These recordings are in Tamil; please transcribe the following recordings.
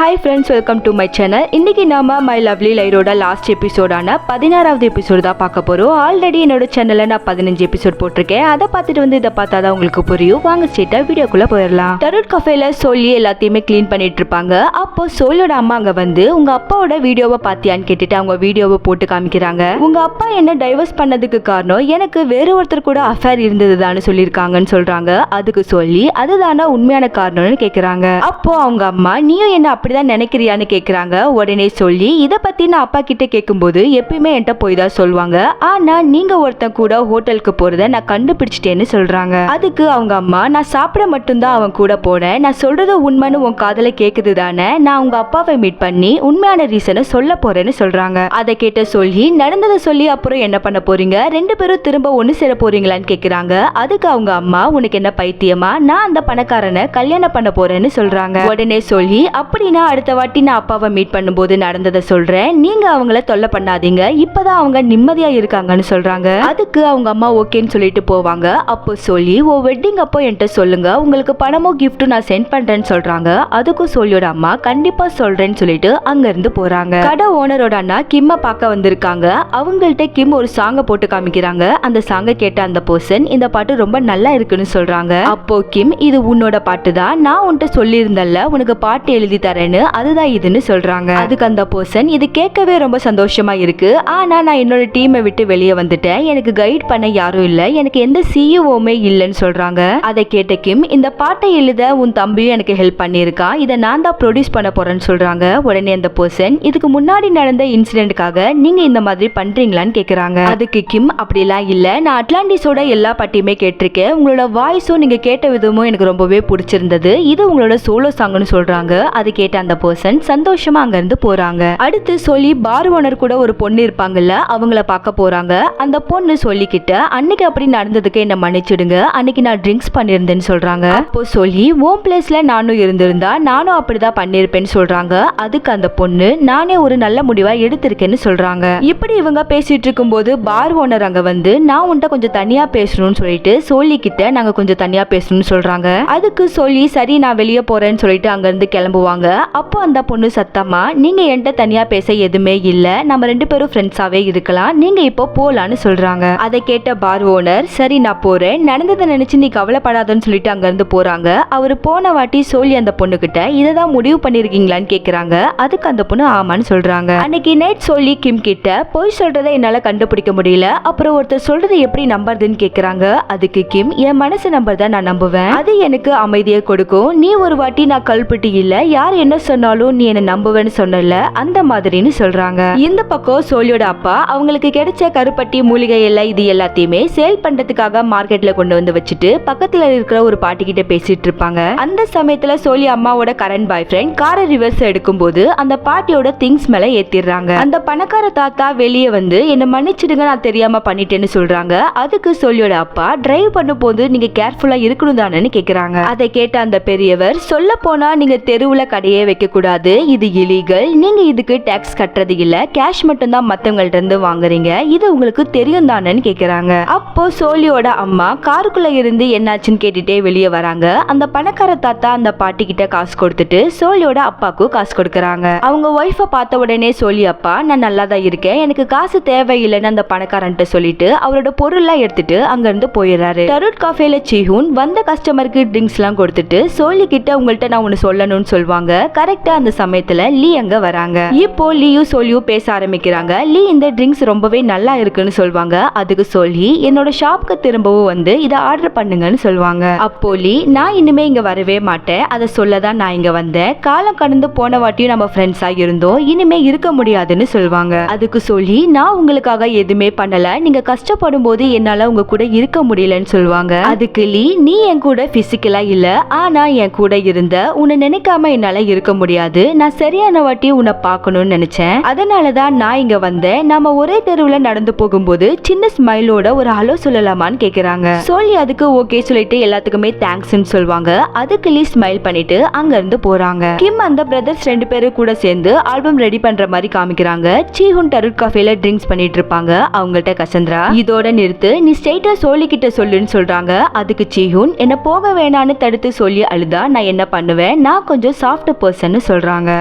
Hi friends, welcome to my channel. இன்னைக்கு நாம My Lovely Liroட லாஸ்ட் எபிசோடான 16வது எபிசோட் தான் பார்க்க போறோம். ஆல்ரெடி என்னோட சேனல்ல நான் 15 எபிசோட் போட்டிருக்கேன். அதை பார்த்துட்டு இதை பார்த்தாதான் உங்களுக்கு புரியும். வாங்க ஸ்ட்ரெயிட்டா வீடியோக்குள்ள போயிடலாம். டருட் கஃபேல சோலி எல்லாத்தையுமே க்ளீன் பண்ணிட்டு இருப்பாங்க. அப்போ சோலியோட அம்மா அங்க வந்து உங்க அப்பாவோட வீடியோவை பார்த்தியான்னு கேட்டுட்டு அவங்க வீடியோவை போட்டு காமிக்கிறாங்க. உங்க அப்பா என்ன டைவர்ஸ் பண்ணதுக்கு காரணம் எனக்கு வேற ஒருத்தர் கூட அஃபேர் இருந்ததுதான்னு சொல்லியிருக்காங்கன்னு சொல்றாங்க. அதுக்கு சொல்லி அதுதானா உண்மையான காரணம்னு கேக்குறாங்க. அப்போ அவங்க அம்மா நீயும் என்ன அப்படிதான் நினைக்கிறியான்னு கேக்குறாங்க. உடனே சொல்லி இத பத்தி நான் அப்பா கிட்ட கேட்கும்போது எப்பயுமே என்கிட்ட போய் தான் சொல்லுவாங்க. ஆனா நீங்க ஒருத்தன் கூட ஹோட்டலுக்கு போறத நான் கண்டுபிடிச்சிட்டேன்னு சொல்றாங்க. அதுக்கு அவங்க அம்மா நான் சாப்பிட மட்டும்தான் அவன் கூட போனேன். நான் சொல்றது உண்மைன்னு உன் காதல கேக்குது தானே. நான் உங்க அப்பாவை மீட் பண்ணி உண்மையான ரீசனை சொல்ல போறேன்னு சொல்றாங்க. அதை கேட்ட சொல்லி நடந்ததை சொல்லி அப்புறம் என்ன பண்ண போறீங்க, ரெண்டு பேரும் திரும்ப ஒண்ணு சேர போறீங்களான்னு கேக்குறாங்க. அதுக்கு அவங்க அம்மா உனக்கு என்ன பைத்தியமா, நான் அந்த பணக்காரனை கல்யாணம் பண்ண போறேன்னு சொல்றாங்க. உடனே சொல்லி அப்படின்னா அடுத்த வாட்டி நான் அப்பாவை மீட் பண்ணும்போது நடந்ததை சொல்றேன், நீங்க அவங்கள தொல்லை பண்ணாதீங்க, இப்பதான் அவங்க நிம்மதியா இருக்காங்கன்னு சொல்றாங்க. அதுக்கு அவங்க அம்மா ஓகேன்னு சொல்லிட்டு போவாங்க. அப்போ சொல்லி ஓ வெட்டிங் அப்போ என்கிட்ட சொல்லுங்க, உங்களுக்கு பணமும் கிஃப்டும் நான் சென்ட் பண்றேன்னு சொல்றாங்க. அதுக்கும் சொல்லியோட அம்மா கண்டிப்பா சொல்றேன்னு சொல்லிட்டு அங்க இருந்து போறாங்க. கடை ஓனரோட அண்ணா கிம்ம பார்க்க வந்திருக்காங்க. அவங்கள்ட்ட கிம் ஒரு சாங்க போட்டு காமிக்கிறாங்க. அந்த சாங்க கேட்ட அந்த பர்சன் இந்த பாட்டு ரொம்ப நல்லா இருக்குன்னு சொல்றாங்க. அப்போ கிம் இது உன்னோட பாட்டு தான், நான் உன்கிட்ட சொல்லியிருந்தேன்ல உனக்கு பாட்டு எழுதி தரேன்னு, அதுதான் இதுன்னு சொல்றாங்க. அதுக்கு அந்த பர்சன் இது கேட்கவே ரொம்ப சந்தோஷமா இருக்கு, ஆனா நான் என்னோட டீமை விட்டு வெளியே வந்துட்டேன், எனக்கு கைட் பண்ண யாரும் இல்ல, எனக்கு எந்த சிஇஓமே இல்லைன்னு சொல்றாங்க. அதை கேட்ட கிம் இந்த பாட்டை எழுத உன் தம்பியும் எனக்கு ஹெல்ப் பண்ணியிருக்கான், இதை நான் தான் ப்ரொடியூஸ் பண்ண போறேன்னு சொல்றாங்க. உடனே அந்த பர்சன் இதுக்கு முன்னாடி நடந்த இன்சிடென்ட்காக நீங்க இந்த மாதிரி பண்றீங்களான்னு கேக்குறாங்க. அதுக்கு கிம் அப்படிலாம் இல்ல, நான் அட்லாண்டிஸோட எல்லா பாட்டையுமே கேட்டிருக்கேன், உங்களோட வாய்ஸும் நீங்க கேட்ட விதமும் எனக்கு ரொம்பவே பிடிச்சிருந்தது, இது உங்களோட சோலோ சாங்னு சொல்றாங்க. அது கேட்ட அந்த பர்சன் சந்தோஷமா அங்க இருந்து போறாங்க. அடுத்து சொல்லி பார் ஓனர் கூட ஒரு பொண்ணு இருப்பாங்கல்ல, அவங்கள பார்க்க போறாங்க. அந்த பொண்ணு சொல்லிக்கிட்ட அன்னைக்கு அப்படி நடந்ததுக்கு என்ன மன்னிச்சிடுங்க, அன்னைக்கு நான் ட்ரிங்க்ஸ் பண்ணிருந்தேன்னு சொல்றாங்க. அப்போ சொல்லி உன் பிளேஸ்ல நானும் இருந்திருந்தா நானும் அப்படிதான் பண்ணிருப்பேன்னு சொல்றாங்க. அதுக்கு அந்த பொண்ணு நானே ஒரு நல்ல முடிவா எடுத்திருக்கேன்னு சொல்றாங்க. இப்படி இவங்க பேசிட்டு இருக்கும் போது பார் ஓனர் அங்க வந்து நான் உன்கிட்ட கொஞ்சம் தனியா பேசணும்னு சொல்லிட்டு சொல்லிக்கிட்ட நாங்க கொஞ்சம் தனியா பேசணும்னு சொல்றாங்க. அதுக்கு சொல்லி சரி நான் வெளியே போறேன்னு சொல்லிட்டு அங்க இருந்து கிளம்புவாங்க. அப்போ அந்த பொண்ணு சத்தமா நீங்க என்கிட்ட தனியா பேச எதுவுமே இல்ல, நம்ம ரெண்டு பேரும் ஃப்ரெண்ட்ஸாவே இருக்கலாம், நீங்க இப்போ போலான்னு சொல்றாங்க. அதை கேட்ட பார் ஓனர் சரி நான் போறேன், நடந்ததை நினைச்சு நீ கவலைப்படாதன்னு சொல்லிட்டு அங்க இருந்து போறாங்க. அவரு போன வாட்டி சொல்லி அந்த பொண்ணு கிட்ட இததான் முடிவு பண்ணிருக்கீங்களான்னு கேக்குறாங்க. அதுக்கு அந்த பொண்ணு ஆமான்னு சொல்றாங்க. அன்னைக்கு நைட் சொல்லி கிம் கிட்ட போய் சொல்றதை என்னால கண்டுபிடிக்க முடியல, அப்புறம் ஒருத்தர் சொல்றதை எப்படி நம்புறதுன்னு கேக்குறாங்க. அதுக்கு கிம் என் மனசு நம்பர் தான் நான் நம்புவேன், அது எனக்கு அமைதியை கொடுக்கும், நீ ஒரு வாட்டி நான் கல்பிட்டி இல்ல, யார் என்ன சொன்னாலும் நீ என்ன நம்புவேன்னு சொன்னல அந்த மாதிரின்னு சொல்றாங்க. இந்த பக்கம் சோலியோட அப்பா அவங்களுக்கு கிடைச்ச கருப்பட்டி மூலிகை எல்லாம் இது எல்லாத்தையுமே சேல் பண்றதுக்காக மார்க்கெட்ல கொண்டு வந்து வச்சுட்டு பக்கத்துல இருக்கிற ஒரு பாட்டி கிட்ட பேசிட்டு இருப்பாங்க. அந்த சமயத்துல சோலி அம்மாவோட கரண்ட் பாய் ஃப்ரெண்ட் காரை ரிவர்ஸ் எடுக்கும் போது அந்த பாட்டியோட திங்ஸ் மேல ஏத்திடுறாங்க. அந்த பணக்கார தாத்தா வெளியே வந்து என்ன மன்னிச்சிடுங்க நான் தெரியாம பண்ணிட்டேன்னு சொல்றாங்க. அதுக்கு சோலியோட அப்பா டிரைவ் பண்ணும் போது நீங்க கேர்ஃபுல்லா இருக்கணும் தானேன்னு கேக்குறாங்க. அதை கேட்ட அந்த பெரியவர் சொல்ல போனா நீங்க தெருவுல கடையே வைக்க கூடாது, இது இலீகல், நீங்க இதுக்கு டாக்ஸ் கட்டுறது இல்ல, கேஷ் மட்டும் தான் மத்தவங்கள்ட்ட இருந்து வாங்குறீங்க, இது உங்களுக்கு தெரியும் தானேன்னு கேக்குறாங்க. அப்போ சோலியோட அம்மா காருக்குள்ள இருந்து என்னாச்சுன்னு கேட்டுட்டே வெளியே வராங்க. அந்த பணக்கார தாத்தா அந்த பாட்டி கிட்ட காசு கொடுத்துட்டு சோலியோட அப்பாக்கு காசு கொடுக்கறாங்க. அவங்க ஒய்ஃப பார்த்த உடனே சோலி அப்பா நான் நல்லா தான் இருக்கேன், எனக்கு காசு தேவையில்லைன்னு அந்த பணக்காரன்ட்ட சொல்லிட்டு அவரோட பொருள்லாம் எடுத்துட்டு அங்க இருந்து போயிடுறாரு. டருட் காஃபேல சீஹூன் வந்த கஸ்டமருக்கு ட்ரிங்க்ஸ் எல்லாம் கொடுத்துட்டு சோலி கிட்ட உங்கள்ட்ட நான் ஒன்னு சொல்லணும்னு சொல்வாங்க. கரெக்டா அந்த சமயத்துல லீ அங்க வராங்க. இப்போ லீயும் சோலியும் பேச ஆரம்பிக்கிறாங்க. லீ இந்த ட்ரிங்க்ஸ் ரொம்பவே நல்லா இருக்குன்னு சொல்வாங்க. அதுக்கு சொல்லி என்னோட ஷாப்க்கு திரும்பவும் வந்து இதை ஆர்டர் பண்ணுங்கன்னு சொல்லுவாங்க. அப்போ லீ நான் இனிமே இங்க வரவே மாட்டேன், அதை சொல்லதான் நான் இங்க வந்தேன், காலம் கடந்து போன வாட்டியும் நம்ம ஃப்ரெண்ட்ஸா இருந்தோம், இனிமே இருக்க முடியாதுன்னு சொல்லுவாங்க. அதுக்கு சொல்லி நான் உங்களுக்காக எதுவுமே பண்ணல, நீங்க கஷ்டப்படும் போது என்னால உங்க கூட இருக்க முடியலன்னு சொல்லுவாங்க. அதுக்கு லீ நீ என் கூட பிசிக்கலா இல்ல, ஆனா என் கூட இருந்த உன்னை நினைக்காம என்னால இருக்க முடியாது, நான் சரியான வாட்டி உன்னை பார்க்கணும்னு நினைச்சேன், அதனாலதான் நான் இங்க வந்தேன், நாம ஒரே தெருவுல நடந்து போகும்போது சின்ன ஸ்மைலோட ஒரு ஹலோ சொல்லலாமான்னு கேக்குறாங்க. சொல்லி அதுக்கு ஓகே சொல்லிட்டு எல்லாத்துக்குமே தேங்க்ஸ்ன்னு சொல்லுவாங்க. அதுக்கு லீ ஸ்மைல் பண்ணிட்டு அங்க இருந்து போறாங்க. கிம் அந்த பிரதர்ஸ் ரெண்டு பேரும் கூட சேர்ந்து ஆல்பம் ரெடி பண்ற மாதிரி காமிக்கிறாங்க. சீஹூன் டருட் காஃபேல ட்ரிங்க்ஸ் பண்ணிட்டு இருப்பாங்க. அவங்கள்ட்ட கசந்திரா இதோட நிறுத்து, நீ ஸ்ட்ரைட்டா சோலி கிட்ட சொல்லுன்னு சொல்றாங்க. அதுக்கு சீஹூன் என்ன போக வேணான்னு தடுத்து சொல்லி அழுதா நான் என்ன பண்ணுவேன், நான் கொஞ்சம் சாஃப்ட் பர்சன் சொல்றாங்க.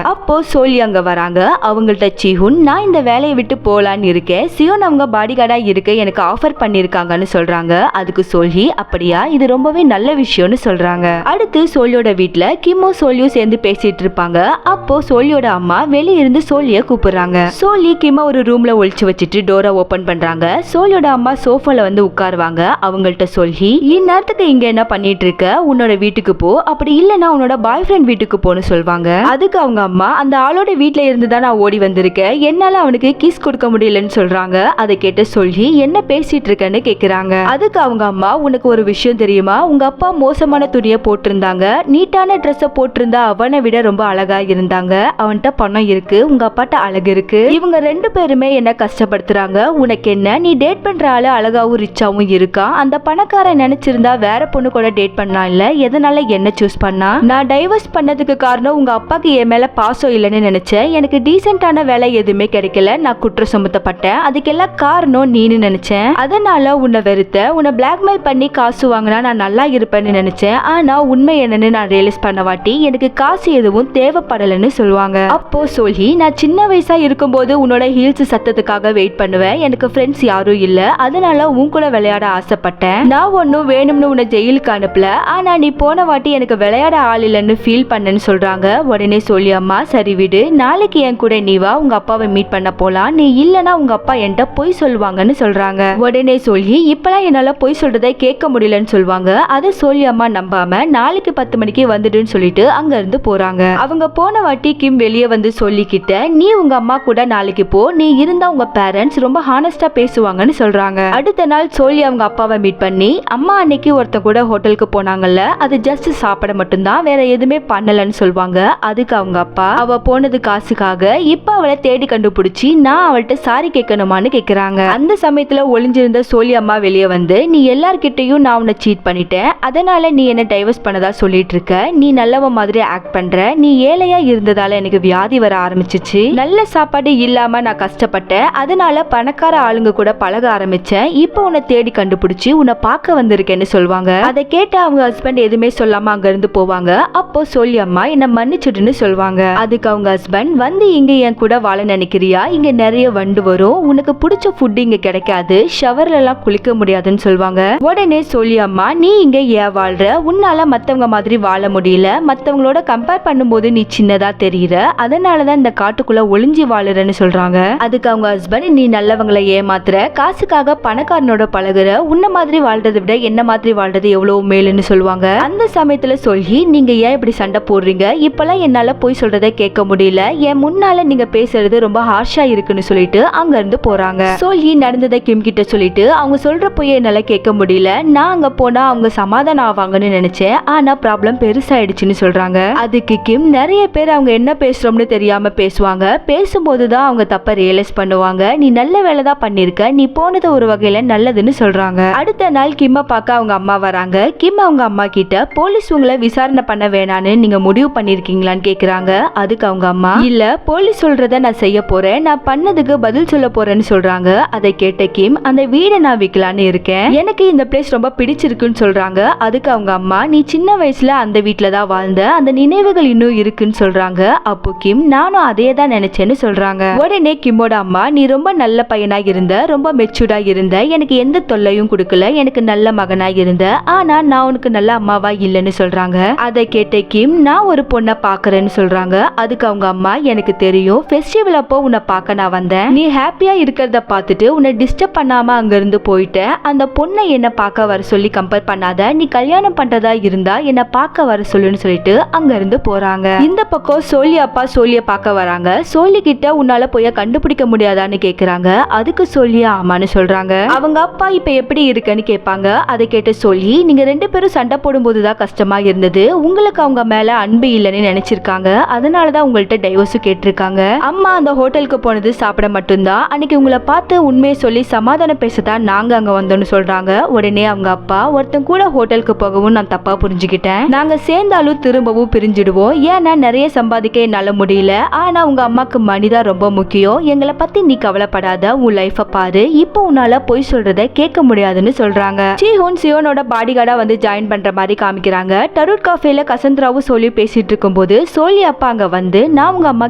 அப்போ சோலி அங்க வராங்க. அவங்கள்ட்ட சீஹுன், நான் இந்த வேலையை விட்டு போலான்னு இருக்கேன், சியோன் அவங்க பாடி கார்டா இருக்க எனக்கு ஆஃபர் பண்ணிருக்காங்கன்னு சொல்றாங்க. அதுக்கு சோல்ஹி, அப்படியா, இது ரொம்பவே நல்ல விஷயம்னு சொல்றாங்க. அடுத்து சோலியோட வீட்டுல கிம்மும் சோலியும் சேர்ந்து பேசிட்டு இருப்பாங்க. அப்போ சோலியோட அம்மா வெளிய இருந்து சோலிய கூப்பிடுறாங்க. சோலி கிம்ம ஒரு ரூம்ல ஒளிச்சு வச்சுட்டு டோரை ஓபன் பண்றாங்க. சோலியோட அம்மா சோஃபால வந்து உட்காருவாங்க. அவங்கள்ட்ட சோல்ஹி, இந்நேரத்துக்கு இங்க என்ன பண்ணிட்டு இருக்க, உன்னோட வீட்டுக்கு போ, அப்படி இல்லைன்னா உன்னோட பாய் ஃப்ரெண்ட் வீட்டுக்கு போன்னு சொல்வாங்க. அதுக்கு அவங்க அம்மா, அந்த ஆளோட வீட்டுல இருந்துதான் நான் ஓடி வந்திருக்கேன், என்னால அவனுக்கு கிஸ் கொடுக்க முடியலன்னு சொல்றாங்க. அதை கேட்டு சோல்ஹி, என்ன பேசிட்டு இருக்கேன்னு கேக்குறாங்க. அதுக்கு அவங்க அம்மா, உனக்கு ஒரு விஷயம் தெரியுமா, உங்க அப்பா மோசமான துணியை போட்டிருந்தாங்க, நீட்டான ட்ரெஸ் போட்டிருந்தா அவனை விட ரொம்ப அழகா இருந்தாங்க, அவன்கிட்ட பணம் இருக்கு, உங்க அப்பாட்ட அழகு இருக்கு, இவங்க ரெண்டு பேருமே என்ன கஷ்டப்படுத்துறாங்க, உனக்கு என்ன, நீ டேட் பண்ற ஆளு அழகாவும் ரிச்சாவும் இருக்கான், அந்த பணக்காரன் நினைச்சிருந்தா வேற பொண்ணு கூட டேட் பண்ணலாம் இல்ல, எதனால என்ன சூஸ் பண்ணா, நான் டைவர்ஸ் பண்ணதுக்கு காரணம் உங்க அப்பாக்கு என் மேல பாசம் இல்லைன்னு நினைச்சேன், எனக்கு டீசென்டான வேலை எதுவுமே கிடைக்கல, நான் குற்றம் சுமத்தப்பட்டேன், அதுக்கெல்லாம் காரணம் நீன்னு நினைச்சேன், அதனால உன்னை வெறுத்த, உன்னை பிளாக்மெயில் பண்ணி காசு வாங்கினா நான் நல்லா இருப்பேன்னு நினைச்சேன், ஆனா உண்மை என்னன்னு நான் ரியலைஸ் பண்ண வாட்டி எனக்கு காசு எதுவும் தேவைப்படலன்னு சொல்லுவாங்க. அப்போ சோல்ஹி, நான் சின்ன வயசா இருக்கும்போது உன்னோட ஹீல்ஸ் சத்தத்துக்காக வெயிட் பண்ணுவேன், எனக்கு ஃப்ரெண்ட்ஸ் யாரும் இல்ல, அதனால உன் கூட விளையாட ஆசைப்பட்டேன், நான் ஒன்னும் வேணும்னு உன்னை ஜெயிலுக்கு அனுப்பல, ஆனா நீ போன வாட்டி எனக்கு விளையாட ஆள் இல்லைன்னு ஃபீல் பண்ணேன்னு சொல்றாங்க. உடனே சோலி அம்மா, சரி விடு, நாளைக்கு என் கூட நீ வா, உங்க அப்பாவை மீட் பண்ண போலாம், நீ இல்லனா உங்க அப்பா என்கிட்ட பொய் சொல்லுவாங்கன்னு சொல்றாங்க. உடனே சோல்ஹி, இப்பெல்லாம் என்னால பொய் சொல்றதை கேட்க முடியலன்னு சொல்லுவாங்க. அதை சோலி அம்மா நம்பாம நாளைக்கு 10 மணிக்கு வந்துடுன்னு சொல்லிட்டு அங்க இருந்து போறாங்க. அவங்க போன வாட்டி கிம் வெளியே வந்து சொல்லிக்கிட்ட, நீ உங்க அம்மா கூட நாளைக்கு போ, நீ இருந்தா உங்க பேரண்ட்ஸ் ரொம்ப ஹானஸ்டா பேசுவாங்கன்னு சொல்றாங்க. அடுத்த நாள் சோலி அவங்க அப்பாவை மீட் பண்ணி, அம்மா அன்னைக்கு ஒருத்த கூட ஹோட்டலுக்கு போனாங்கல்ல, அது ஜஸ்ட் சாப்பிட மட்டும்தான், வேற எதுவுமே பண்ணலன்னு சொல்வாங்க. அதுக்கு அவங்க அப்பா, அவ போனது காசுக்காக, இப்ப அவளை தேடி கண்டுபிடிச்சி நான் அவள்கிட்ட சாரி கேட்கணுமான்னு கேக்குறாங்க. அந்த சமயத்துல ஒளிஞ்சிருந்த சோலி அம்மா வெளியே வந்து, நீ எல்லார்கிட்டையும் நான் உன்னை சீட் பண்ணிட்டேன், அதனால நீ என்ன டைவர்ஸ் பண்ணதா சொல்லிட்டு இருக்க, நீ நல்லவ மாதிரி ஆக்ட் பண்ற, நீ ஏழையா இருந்ததால எனக்கு வியாதி வர ஆரம்பிச்சிச்சு, நல்ல சாப்பாடு இல்லாம நான் கஷ்டப்பட்டேன், அதனால பணக்கார ஆளுங்க கூட பழக ஆரம்பிச்சேன், இப்போ உன்னை தேடி கண்டுபிடிச்சு உன்னை பார்க்க வந்திருக்கேன்னு சொல்வாங்க. அதை கேட்டு அவங்க ஹஸ்பண்ட் எதுவுமே சொல்லாம அங்க இருந்து போவாங்க. அப்போ சோலி அம்மா, என்ன மன்னிச்சுடுன்னு சொல்வாங்க. அதுக்கு அவங்க ஹஸ்பண்ட் வந்து, இங்க என் கூட வாழ நினைக்கிறியா, இங்க நிறைய வண்டு வரும், உனக்கு பிடிச்ச ஃபுட் இங்க கிடைக்காது, ஷவர்ல எல்லாம் குளிக்க முடியாதுன்னு சொல்வாங்க. உடனே சோலி அம்மா, நீ இங்க ஏன் வாழ்ற, உன்னால மத்தவங்க மாதிரி வாழ முடியல, மத்தவங்களோட கம்பேர் பண்ணும்போது நீ சின்னதா தெரியுற, அதனாலதான் இந்த காட்டுக்குள்ள ஒளிஞ்சி வாழுறன்னு சொல்றாங்க. அதுக்கு அவங்க ஹஸ்பண்ட், நீ நல்லவங்களை ஏமாத்துற, காசுக்காக பணக்காரனோட பழகுற, உன்ன மாதிரி வாழ்றதை விட என்ன மாதிரி வாழ்றது எவ்வளவு மேலுன்னு சொல்லுவாங்க. அந்த சமயத்துல சொல்லி, நீங்க ஏன் இப்படி சண்டை போடுறீங்க, இப்பெல்லாம் என்னால போய் சொல்றதை கேட்க முடியல, என் முன்னால நீங்க பேசுறது ரொம்ப ஹார்ஷா இருக்குன்னு சொல்லிட்டு அங்க இருந்து போறாங்க. சொல்லி நடந்ததை கிம் கிட்ட சொல்லிட்டு, அவங்க சொல்ற போய் என்னால கேட்க முடியல, நான் அங்க போனா அவங்க சமாதானம் ஆவாங்கன்னு நினைச்சேன், ஆனா ப்ராப்ளம் பெருசாயிடுச்சுன்னு சொல்றாங்க. அதுக்கு கிம், நிறைய பேர் அவங்க என்ன பேசுறோம்னு தெரியாம பேசுவாங்க, பேசும்போதுதான் அவங்க தப்ப ரியலைஸ் பண்ணுவாங்க, நீ நல்ல வேலை தான் பண்ணிருக்க, நீ போனது ஒரு வகையில நல்லதுன்னு சொல்றாங்க. அடுத்த நாள் கிம்ம பார்க்க அவங்க அம்மா வராங்க. கிம் அவங்க அம்மா கிட்ட, போலீஸ் உங்களை விசாரணை பண்ண வேணான்னு நீங்க முடிவு பண்ணிருக்கீங்களான்னு கேக்குறாங்க. அதுக்கு அவங்க அம்மா, இல்ல, போலீஸ் சொல்றத நான் செய்ய போறேன், நான் பண்ணதுக்கு பதில் சொல்ல போறேன்னு சொல்றாங்க. அதை கேட்ட கிம், அந்த வீடை நான் விற்கலான்னு இருக்கேன், எனக்கு இந்த பிளேஸ் ரொம்ப பிடிச்சிருக்குன்னு சொல்றாங்க. அதுக்கு அவங்க அம்மா, நீ சின்ன வயசுல அந்த வீட்டுல தான் வாழ்ந்த, அந்த நினைவுகள் இன்னும் இருக்குன்னு சொல்றாங்க. அப்போ கிம், நானும் அதே தான் நினைச்சேன்னு சொல்றாங்க. உடனே கிம்மோட அம்மா, நீ ரொம்ப நல்ல பையனா இருந்த, ரொம்ப மெச்சூர்டா இருந்த, எனக்கு எந்த தொல்லையும் கொடுக்கல, எனக்கு நல்ல மகனா இருந்த, ஆனா நான் உனக்கு நல்ல அம்மாவா இல்லைன்னு சொல்றாங்க. அதை கேட்ட கிம், நான் ஒரு பொண்ணை பாக்குறேன்னு சொல்றாங்க. அதுக்கு அவங்க அம்மா, எனக்கு தெரியும், ஃபெஸ்டிவல் அப்போ உன்னை பார்க்க நான் வந்தேன், நீ ஹாப்பியா இருக்கிறத பார்த்துட்டு உன்னை டிஸ்டர்ப் பண்ணாம அங்க இருந்து போயிட்டேன், அந்த பொண்ணை என்ன பார்க்க வர சொல்லி கம்பேர் பண்ணாத, நீ கல்யாணம் பண்றதா இருந்தா என்ன பார்க்க வர சொல்லுன்னு சொல்லிட்டு அங்க இருந்து போறாங்க. இந்த பக்கம் சோலி அப்பா சோலிய பார்க்க வராங்க. சோலி கிட்ட, உன்னால போய் கண்டுபிடிக்க முடியாதான்னு கேக்குறாங்க. அதுக்கு சோலியா ஆமான்னு சொல்றாங்க. அவங்க அப்பா இப்ப எப்படி இருக்குன்னு கேட்பாங்க. அதை கேட்டு சோலி, நீங்க ரெண்டு பேரும் சண்டை போடும்போதுதான் கஷ்டமா இருந்தது, உங்களுக்கு அவங்க மேல அன்பு இல்லைன்னு நினைச்சிருக்காங்க, அதனாலதான் உங்கள்ட்ட டைவர்ஸ் கேட்டிருக்காங்க, அம்மா அந்த ஹோட்டலுக்கு போனது சாப்பிட மட்டும்தான், அன்னைக்கு உங்களை பார்த்து உண்மையை சொல்லி சமாதானம் பேசதான் நாங்க அங்க வந்தோம்னு சொல்றாங்க. உடனே அவங்க அப்பா, ஒருத்தன் கூட ஹோட்டலுக்கு போகவும் நான் தப்பா புரிஞ்சுக்கிட்டேன், நாங்க சேர்ந்தாலும் திரும்பவும் பிரிஞ்சிடுவோம், ஏன்னா நிறைய சம்பாதிக்க என்னால முடியல, ஆனா உங்க அம்மாக்கு மணிதான் ரொம்ப முக்கியம், எங்களை பத்தி நீ கவலைப்படாத, உன் லைஃப பாரு, இப்போ உன்னால போய் சொல்றத கேட்க முடியாதுன்னு சொல்றாங்க. சீஹூன் சியோனோட பாடி கார்டா வந்து ஜாயின் பண்ற மாதிரி காமிக்கிறாங்க. டருட் காஃபேல கசந்திராவும் சொல்லி பேசிட்டு இருக்கும் இருக்கும்போது சோலி அப்பா அங்க வந்து நான் உங்க அம்மா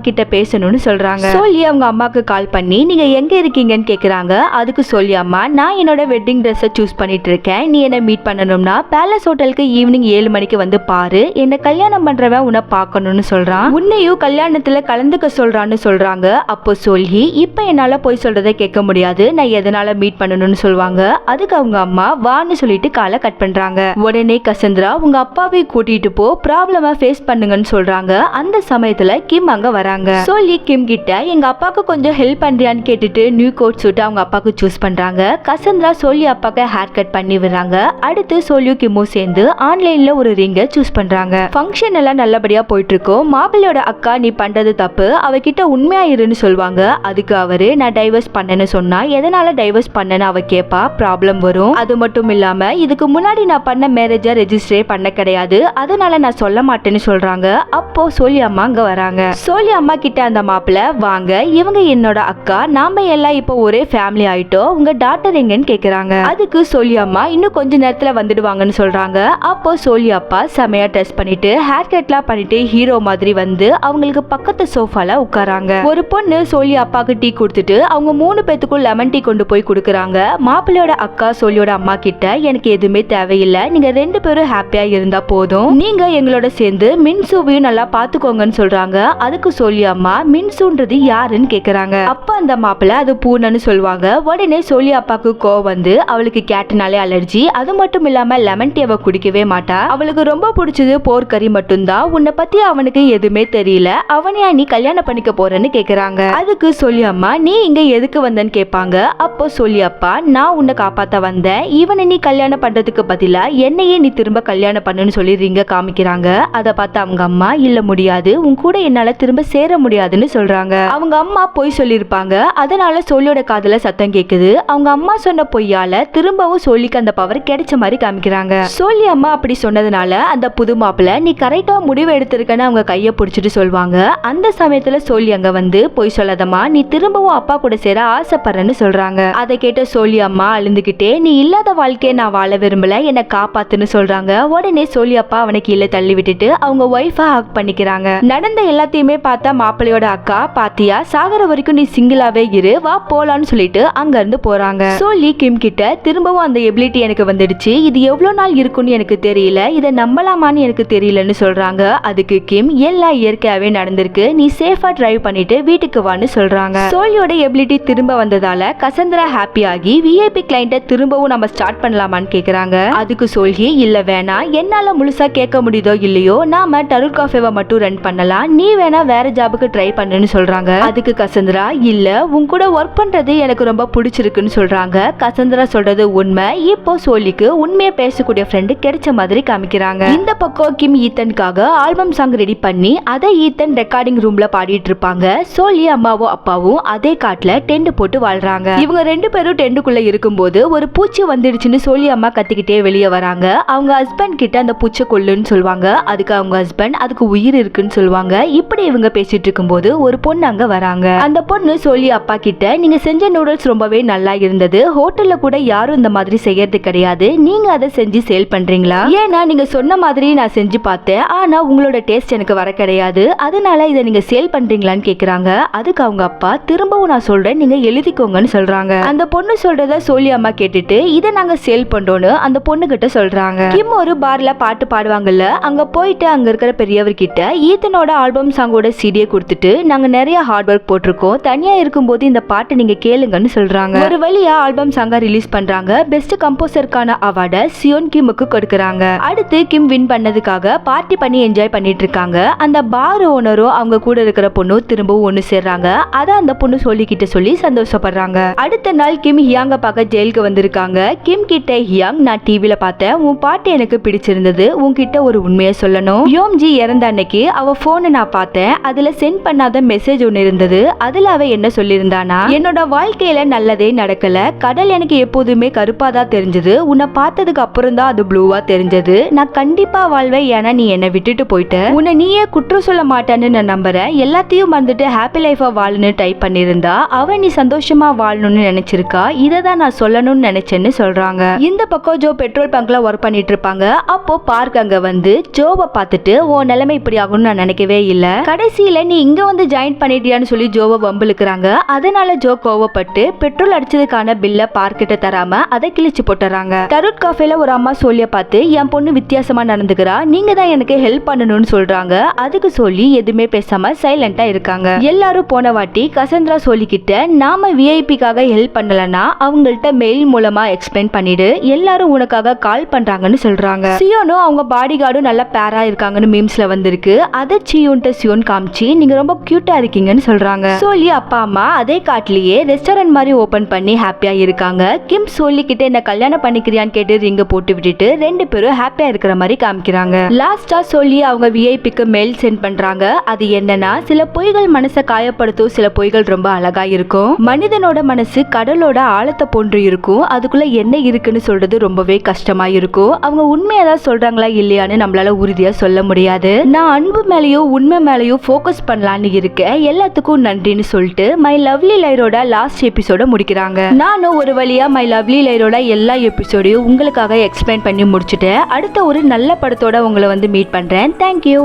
கிட்ட பேசணும்னு சொல்றாங்க. சோலி அவங்க அம்மாக்கு கால் பண்ணி நீங்க எங்க இருக்கீங்கன்னு கேக்குறாங்க. அதுக்கு சோலி அம்மா நான் என்னோட வெட்டிங் ட்ரெஸ் சூஸ் பண்ணிட்டு இருக்கேன், நீ என்ன மீட் பண்ணணும்னா பேலஸ் ஹோட்டலுக்கு ஈவினிங் 7 மணிக்கு வந்து பாரு, என்ன கல்யாணம் பண்றவன் உன்னை பார்க்கணும்னு சொல்றான், உன்னையும் கல்யாணத்துல கலந்துக்க சொல்றான்னு சொல்றாங்க. அப்போ சோலி இப்ப என்னால போய் சொல்றதை கேட்க முடியாது, நான் எதனால மீட் பண்ணணும்னு சொல்லுவாங்க. அதுக்கு அவங்க அம்மா வான்னு சொல்லிட்டு காலை கட் பண்றாங்க. உடனே கசந்திரா உங்க அப்பாவை கூட்டிட்டு போ, ப்ராப்ளமா ஃபேஸ் பண்ணுங்கன்னு சொல்றாங்க. அந்த சமயத்துல கிம் அங்க வராங்க. சோலி கிம் கிட்ட எங்க அப்பாக்கு கொஞ்சம் ஹெல்ப் பண்றியான்னு கேட்டுட்டு நியூ கோட் சூட் அவங்க அப்பாக்கு சூஸ் பண்றாங்க. கசந்திரா சோலி அப்பாக்கு ஹேர் கட் பண்ணி விடுறாங்க. அடுத்து சோலியும் கிம்மும் சேர்ந்து ஆன்லைன்ல ஒரு ரிங்க சூஸ் பண்றாங்க. ஃபங்க்ஷன் எல்லாம் நல்லபடியா போயிட்டு இருக்கும். மாப்பிள்ளையோட அக்கா நீ பண்றது தப்பு, அவகிட்ட உண்மையா இருன்னு சொல்வாங்க. அதுக்கு அவரு நான் டைவர்ஸ் பண்ணேன்னு சொன்னா எதனால டைவர்ஸ் பண்ணேன்னு அவ கேப்பா, ப்ராப்ளம் வரும். அது மட்டும் இல்லாம இதுக்கு முன்னாடி நான் பண்ண மேரேஜ ரெஜிஸ்டரே பண்ண கிடையாது, அதனால நான் சொல்ல மாட்டேன்னு சொல்றாங்க. அப்போ சோலி அம்மா அங்க வராங்க. சோலி அம்மா கிட்ட அந்த மாப்பிள்ள வாங்க, இவங்க என்னோட அக்கா, நாம எல்லாம் இப்போ ஒரே ஃபேமிலி ஆயிட்டோம், உங்க டாக்டர் எங்கன்னு கேக்குறாங்க. அதுக்கு சோலி அம்மா இன்னும் கொஞ்ச நேரத்துல வந்துடுவாங்கன்னு சொல்றாங்க. அப்போ சோலி அப்பா செமையா ட்ரெஸ் பண்ணிட்டு ஹேர் கட்லாம் பண்ணிட்டு ஹீரோ மாதிரி வந்து அவங்களுக்கு பக்கத்து சோஃபால உட்காராங்க. ஒரு பொண்ணு சோலி அப்பாக்கு டீ கொடுத்துட்டு அவங்க 3 பேத்துக்கும் லெமன் டீ கொண்டு போய் கொடுக்கறாங்க. மாப்பிள்ளையோட அக்கா சோலியோட அம்மா கிட்ட எனக்கு எதுவுமே தேவையில்லை, நீங்க 2 பேரும் ஹாப்பியா இருந்தா போதும், நீங்க எங்களோட சேர்ந்து மின்சூவையும் நல்லா பாத்துக்கோங்கன்னு சொல்றாங்க. அதுக்கு சோலி அம்மா மின்சூன்றது யாருன்னு கேக்குறாங்க. அப்ப அந்த மாப்பிள்ள அது பூனைன்னு சொல்லுவாங்க. உடனே சோலி அப்பாக்கு கோவம் வந்து அவளுக்கு கேட்டனாலே அலர்ஜி, அது மட்டும் இல்லாம லெமன் டீ அவ குடிக்கவே மாட்டா, அவளுக்கு ரொம்ப பிடிச்சது போர்க்கறி மட்டும்தான், உன்னை பத்தி அவனுக்கு எதுவுமே தெரியல, அவனையா நீ கல்யாணம் பண்ணிக்க போறேன்னு கேக்குறாங்க. அதுக்கு சோலி அம்மா நீ இங்க எதுக்கு வந்தன்னு கேட்பாங்க. அப்போ சோலி அப்பா நான் உன்னை காப்பாத்த வந்தேன், இவனை நீ கல்யாணம் பண்றதுக்கு பதிலா என்னையே நீ திரும்ப கல்யாணம் பண்ணுன்னு சொல்லி ரிங்க காமிக்கிறாங்க. அதை பார்த்து அவங்க அம்மா இல்ல முடியாது, உன் கூட என்னால திரும்ப சேர முடியாதுன்னு சொல்றாங்க. அவங்க அம்மா பொய் சொல்லிருப்பாங்க, அதனால சோலியோட காதுல சத்தம் கேக்குது. அவங்க அம்மா சொன்ன பொய்யால திரும்பவும் சோலிக்கு அந்த பவர் கிடைச்ச மாதிரி காமிக்கிறாங்க. சோலி அம்மா அப்படி சொன்னதுனால அந்த புது மாப்பிள்ள நீ கரெக்டா முடிவு எடுத்திருக்கன்னு அவங்க கைய பிடிச்சிட்டு சொல்வாங்க. அந்த சமயத்துல சோலி அங்க வந்து பொய் சொல்லாதமா, நீ திரும்பவும் அப்பா கூட சேர ஆசைப்படுறேன்னு சொல்றாங்க. அதை கேட்ட சோலி அம்மா அழுந்துகிட்டே நீ இல்லாத வாழ்க்கையை நான் வாழ விரும்பல, என்னை காப்பாத்துன்னு சொல்றாங்க. உடனே சோலி அப்பா அவனை கீழே தள்ளி விட்டுட்டு அவங்க ஒய்ஃபா ஹக் பண்ணிக்கிறாங்க. நடந்த எல்லாத்தையுமே பார்த்தா மாப்பிள்ளையோட அக்கா பாத்தியா சாகர வரைக்கும் நீ சிங்கிளாவே இரு, வா போலான்னு சொல்லிட்டு அங்க இருந்து போறாங்க. சோலி கிம் கிட்ட திரும்பவும் அந்த எபிலிட்டி எனக்கு வந்துடுச்சு, இது எவ்வளவு நாள் இருக்குன்னு எனக்கு தெரியல, இதை நம்பலாமான்னு எனக்கு தெரியலன்னு சொல்றாங்க. அதுக்கு கிம் எல்லாம் இயற்கையாவே நடந்திருக்கு, நீ சேஃபா டிரைவ் பண்ணிட்டு வீட்டுக்கு வான்னு சொல்றாங்க. சோலியோட எபிலிட்டி திரும்ப வந்ததால கசந்திரா ஹாப்பி ஆகி விஐபி கிளைண்ட திரும்பவும் நம்ம ஸ்டார்ட் பண்ணலாமான்னு கேக்குறாங்க. அதுக்கு சோலி இல்ல வேணாம், என்னால முழுசா கேட்க முடியுதோ இல்லையோ நாம டருட் காஃபேவை மட்டும் ரன் பண்ணலாம், நீ வேணா வேற ஜாபுக்கு ட்ரை பண்ணுன்னு சொல்றாங்க. அதுக்கு கசந்திரா இல்ல உன் கூட ஒர்க் பண்றது எனக்கு ரொம்ப பிடிச்சிருக்குன்னு சொல்றாங்க. கசந்திரா சொல்றது உண்மை, இப்போ சோலிக்கு உண்மையை பேசக்கூடிய ஃப்ரெண்டு கிடைச்ச மாதிரி காமிக்கிறாங்க. இந்த பக்கம் கிம் ஈத்தனுக்காக ஆல்பம் சாங் ரெடி பண்ணி அதை ஈத்தன் ரெக்கார்டிங் ரூம்ல பாடிட்டு இருப்பாங்க. சோலி அம்மாவும் அப்பாவும் அதே காட்டுல டென்ட் போட்டு வாழ்றாங்க. இவங்க 2 பேரும் டென்ட்டுக்குள்ள இருக்கும்போது ஒரு பூச்சி வந்துடுச்சுன்னு சோலி அம்மா கத்திக்கிட்டே வெளியே வராங்க. அவங்க ஹஸ்பண்ட் கிட்ட அந்த பூச்சை கொல்லுன்னு சொல்லுவாங்க. அதுக்கு அவங்க ஹஸ்பண்ட் அதுக்கு உயிர் இருக்குன்னு சொல்லுவாங்க. இப்படி இவங்க பேசிட்டு இருக்கும்போது ஒரு பொண்ணு அங்க வராங்க. அந்த பொண்ணு சோலி அப்பா கிட்ட நீங்க செஞ்ச நூடுல்ஸ் ரொம்பவே நல்லா இருந்தது, ஹோட்டல்ல கூட யாரும் இந்த மாதிரி செய்யறது கிடையாது, நீங்க அதை செஞ்சு சேல் பண்றீங்களா, ஏன்னா நீங்க சொன்ன மாதிரி நான் செஞ்சு பார்த்தேன், ஆனா உங்களோட டேஸ்ட் எனக்கு வர கிடையாது, அதனால இதை நீங்க சேல் பண்றீங்களான்னு கேக்குறாங்க. அதுக்கு அவங்க அப்பா திரும்பவும் நான் சொல்றேன் நீங்க எழுதிக்கோங்கன்னு சொல்றாங்க. அந்த பொண்ணு சொல்றத சோலி அம்மா கேட்டுட்டு இதை நாங்க சேல் பண்றோம்னு அந்த பொண்ணு கிட்ட சொல்றாங்க. கிம் ஒரு பார்ல பாட்டு பாடுவாங்கல்ல, அங்க போயிட்டு அங்க இருக்கிற பெரியவர்கிட்ட ஈத்தனோட ஆல்பம் சாங்கோட சிடியை கொடுத்துட்டு நாங்க நிறைய ஹார்ட் ஒர்க் போட்டிருக்கோம், தனியா இருக்கும்போது இந்த பாட்டு நீங்க கேளுங்கன்னு சொல்றாங்க. ஒரு வழியா ஆல்பம் சாங்கா ரிலீஸ் பண்றாங்க. பெஸ்ட் கம்போசருக்கான அவார்டை சியோன் கிமுக்கு கொடுக்கறாங்க. அடுத்து கிம் வின் பண்ணதுக்காக பார்ட்டி பண்ணி என்ஜாய் பண்ணிட்டு இருக்காங்க. அந்த பார் ஓனரும் அவங்க கூட இருக்கிற பொண்ணு திரும்பவும் ஒண்ணு சேர்றாங்க. அத அந்த பொண்ணு சொல்லிக்கிட்ட சொல்லி சந்தோஷப்படுறாங்க. அடுத்த நாள் கிம் ஹியாங்க பார்க்க ஜெயிலுக்கு வந்திருக்காங்க. கிம் கிட்ட ஹியாங் நான் டிவில பார்த்தேன், உன் பாட்டு எனக்கு பிடிச்சிருந்தது, உன்கிட்ட ஒரு உண்மையை சொல்லணும், யோம்ஜி இறந்த அன்னைக்கு அவ போனை நான் பார்த்தேன், அதுல சென்ட் பண்ணாத மெசேஜ் ஒன்னு இருந்தது, அதுல அவ என்ன சொல்லியிருந்தானா என்னோட வாழ்க்கையில நல்லதே நடக்கல, கடல் எனக்கு எப்போதுமே கருப்பாதான் தெரிஞ்சது, உன்னை பார்த்ததுக்கு அப்புறம் தான் அது ப்ளூவா தெரிஞ்சது, நான் கண்டிப்பா வாழ்வேன், ஏன்னா நீ என்னை விட்டுட்டு போயிட்ட, உன்னை நீயே குற்றம் சொல்ல மாட்டான்னு நான் நம்புறேன், எல்லாத்தையும் வந்துட்டு ஹாப்பி லைஃபா வாழணும்னு டைப் பண்ணியிருந்தா அவ நீ சந்தோஷமா வாழணும்னு நினைச்சிருக்கா, இதை தான் நான் சொல்லணும்னு நினைச்சேன்னு சொல்றாங்க. இந்த பக்கம் ஜோ பெட்ரோல் பங்க்ல ஒர்க் பண்ணிட்டு இருப்பாங்க. அப்போ பார்க் அங்க வந்து ஜோவை பார்த்துட்டு உன் நிலைமை இப்படி ஆகும்னு நான் நினைக்கவே இல்ல. கடைசியில நீ இங்க வந்து ஜாயின் பண்ணிட்டியான்னு சொல்லி ஜோவை வம்பிழுக்கிறாங்க. அதனால ஜோ கோவப்பட்டு பெட்ரோல் அடிச்சதுக்கான பில்ல பார்க்கிட்ட தராம அதை கிழிச்சு போட்டுறாங்க. டருட் காஃபேல ஒரு அம்மா சோலிய பார்த்து என் பொண்ணு வித்தியாசமா நடந்துக்கிறா, நீங்க தான் எனக்கு ஹெல்ப் பண்ணணும்னு சொல்றாங்க. அதுக்கு சொல்லி எதுவுமே பேசாம சைலண்டா இருக்காங்க. எல்லாரும் போன வாட்டி கசந்திரா சொல்லிக்கிட்ட நாம விஐபிக்காக ஹெல்ப் பண்ணலன்னா அவங்கள்ட்ட மெயில் மூலமா எக்ஸ்பிளைன் பண்ணிடு, எல்லாரும் உனக்காக கால் பண்றாங்கன்னு சொல்றாங்க. சியோனும் அவங்க பாடி கார்டும் நல்ல பேரா இருக்காங்கன்னு மீம்ஸ்ல வந்திருக்கு. அதை சியோன்ட்ட சியோன் காமிச்சு நீங்க ரொம்ப கியூட்டா இருக்கீங்கன்னு சொல்றாங்க. சோலி அப்பா அம்மா அதே காட்டிலேயே ரெஸ்டாரண்ட் மாதிரி ஓபன் பண்ணி ஹாப்பியா இருக்காங்க. கிம் சோலி கிட்ட என்ன கல்யாணம் பண்ணிக்கிறியான்னு கேட்டு ரிங்க போட்டு விட்டுட்டு ரெண்டு பேரும் ஹாப்பியா இருக்கிற மாதிரி காமிக்கிறாங்க. லாஸ்டா சோலி அவங்க விஐபிக்கு மெயில் சென்ட் பண்றாங்க. அது என்னன்னா, சில பொய்கள் மனசை காயப்படுத்தும், சில பொய்கள் ரொம்ப அழகா இருக்கும். மனிதனோட மனசு கடலோட ஆழத்தை போன்று இருக்கும், அதுக்குள்ள என்ன இருக்குன்னு சொல்றது ரொம்பவே கஷ்டமா இருக்கும். அவங்க உண்மையதான் சொல்றாங்களா இல்லையான்னு நம்மளால உறுதியா சொல்ல முடியாது. நான் அன்பு மேலேயும் உண்மை மேலேயும் ஃபோக்கஸ் பண்ணலான்னு இருக்கேன், எல்லாத்துக்கும் நன்றின்னு சொல்லிட்டு மை லவ்லி லைரோட லாஸ்ட் எபிசோட முடிக்கிறாங்க. நானும் ஒரு வழியா மை லவ்லி லைரோட எல்லா எபிசோடையும் உங்களுக்காக எக்ஸ்பிளைன் பண்ணி முடிச்சுட்டேன். அடுத்த ஒரு நல்ல படத்தோட உங்களை வந்து மீட் பண்றேன். தேங்க்யூ.